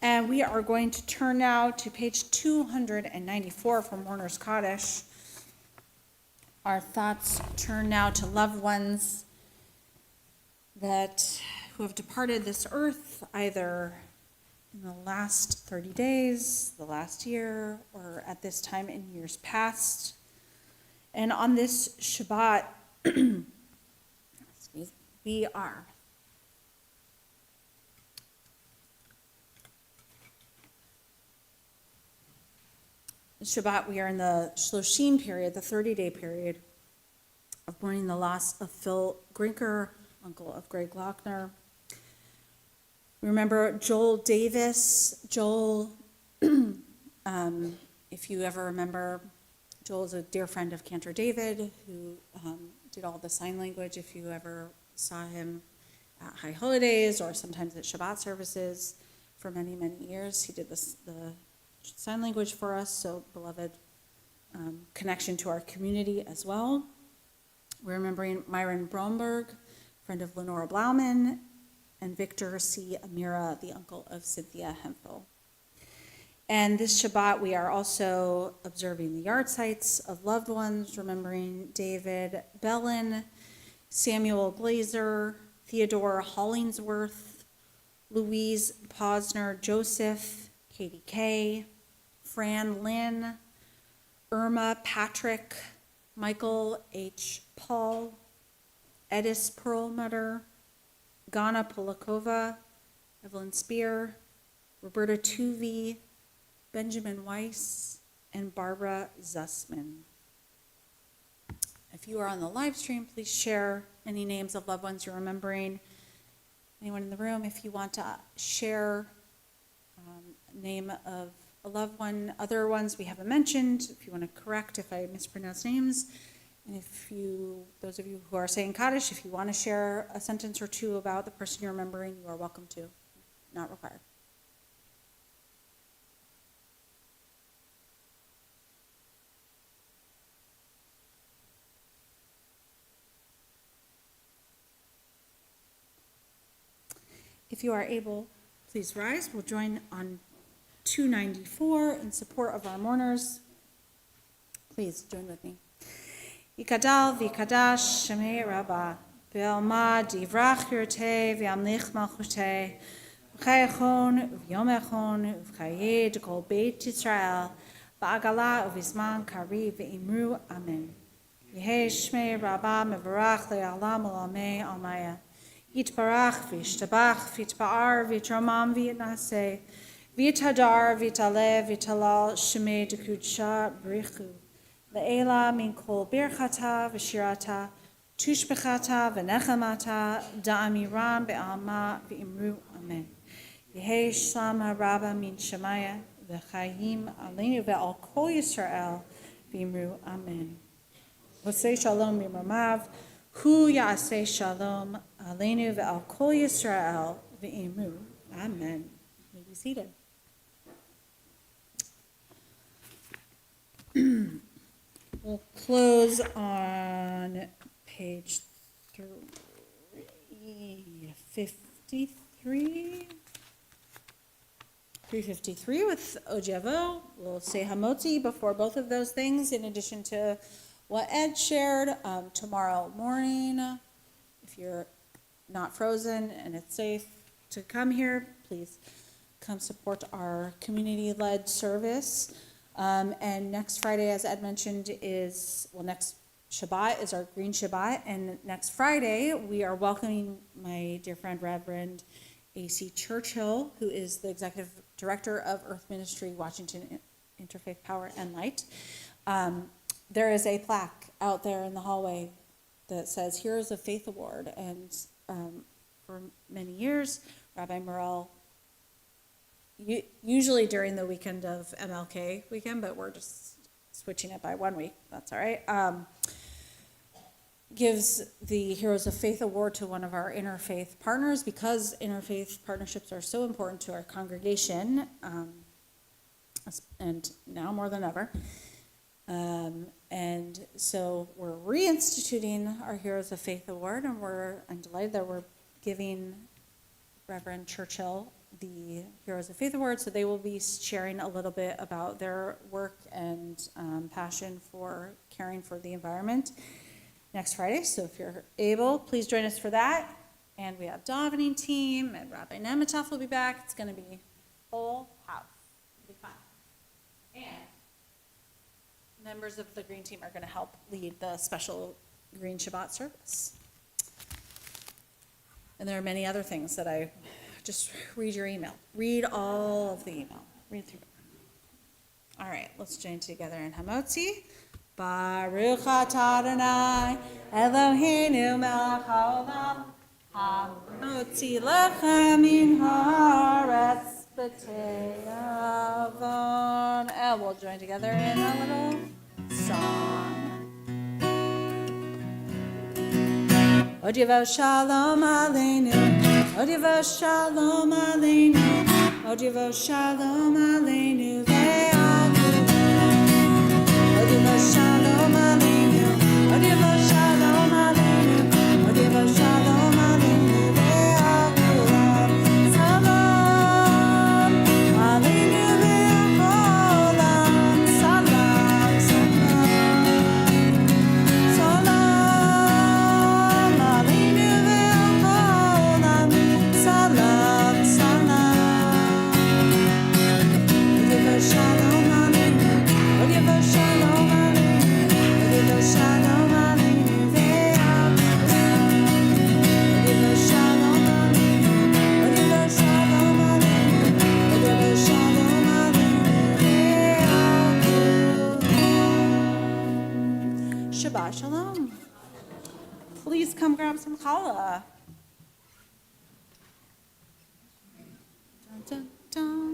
And we are going to turn now to page 294 from Warner's Kaddish. Our thoughts turn now to loved ones who have departed this earth, either in the last 30 days, the last year, or at this time in years past. And on this Shabbat, excuse, we are Shabbat, we are in the Shloshim period, the 30-day period of mourning the loss of Phil Grinker, uncle of Greg Lochner. We remember Joel Davis. Joel, if you ever remember, Joel is a dear friend of Cantor David, who did all the sign language. If you ever saw him at High Holidays or sometimes at Shabbat services for many, many years, he did the sign language for us, so beloved connection to our community as well. We're remembering Myron Bromberg, friend of Lenora Blauman, and Victor C. Amira, the uncle of Cynthia Hemphill. And this Shabbat, we are also observing the yard sites of loved ones, remembering David Bellin, Samuel Glazer, Theodore Hollingsworth, Louise Posner Joseph, Katie Kay, Fran Lynn, Irma Patrick, Michael H. Paul, Edis Perlmutter, Ghana Polakova, Evelyn Spear, Roberta Tuvey, Benjamin Weiss, and Barbara Zussman. If you are on the live stream, please share any names of loved ones you're remembering. Anyone in the room, if you want to share name of a loved one, other ones we haven't mentioned, if you want to correct if I mispronounce names, and if you, those of you who are saying Kaddish, if you want to share a sentence or two about the person you're remembering, you are welcome to, not required. If you are able, please rise. We'll join on 294 in support of our mourners. Please join with me. Yikadal v'yikadash Shemei Rabbah v'alma divrach yirtei v'yamlich malchutei v'chayachon v'yom echon v'chayei d'kol beit Yisrael v'agala v'izman kari v'imru amen. Yehei Shemei Rabbah mevarach le'alam olamei almaya. Yitbarach v'yishtabach v'yitba'ar v'yitramam v'yitnaseh v'yithadar v'yitalev v'yitalal Shemei d'kudsha b'richu le'ela min kol birchata v'shirata tushbechata v'nechamata da'amiram be'alma v'imru amen. Yehei shlam ha'rabba min shemaya v'chayim aleinu ve'al kol Yisrael v'imru amen. V'sei shalom mimamav hu ya'aseh shalom aleinu ve'al kol Yisrael v'imru amen. You may be seated. We'll close on page 353 with Ojevo. We'll say Hamotzi before both of those things, in addition to what Ed shared. Tomorrow morning, if you're not frozen and it's safe to come here, please come support our community-led service. And next Friday, as Ed mentioned, next Shabbat is our Green Shabbat. And next Friday, we are welcoming my dear friend, Reverend A.C. Churchill, who is the Executive Director of Earth Ministry, Washington Interfaith Power and Light. There is a plaque out there in the hallway that says Heroes of Faith Award. And for many years, Rabbi Morel, usually during the weekend of MLK weekend, but we're just switching it by 1 week, that's all right, gives the Heroes of Faith Award to one of our interfaith partners, because interfaith partnerships are so important to our congregation, and now more than ever. And so we're reinstituting our Heroes of Faith Award, and I'm delighted that we're giving Reverend Churchill the Heroes of Faith Award, so they will be sharing a little bit about their work and passion for caring for the environment next Friday. So if you're able, please join us for that. And we have davening team, and Rabbi Nemitov will be back. It's going to be whole house. It'll be fun. And members of the green team are going to help lead the special Green Shabbat service. And there are many other things that just read your email. Read all of the email. Read through it. All right, let's join together in Hamotzi. Baruch atah Adonai Eloheinu melech haolam hamotzi lechem min haaretz b'te'avon. And we'll join together in a little song. Odivo shalom aleinu, Odivo shalom aleinu, Odivo shalom aleinu ve'al Odivo shalom aleinu, Odivo shalom aleinu, Odivo shalom aleinu ve'al kulam. Salam aleinu ve'al kulam. Salam, salam. Salam aleinu ve'al kulam. Salam, salam. Odivo shalom aleinu, Odivo shalom aleinu, Odivo shalom aleinu ve'al kulam. Odivo shalom aleinu, Odivo shalom aleinu, Odivo shalom aleinu ve'al kulam. Shabbat shalom. Please come grab some challah. Dun, dun, dun.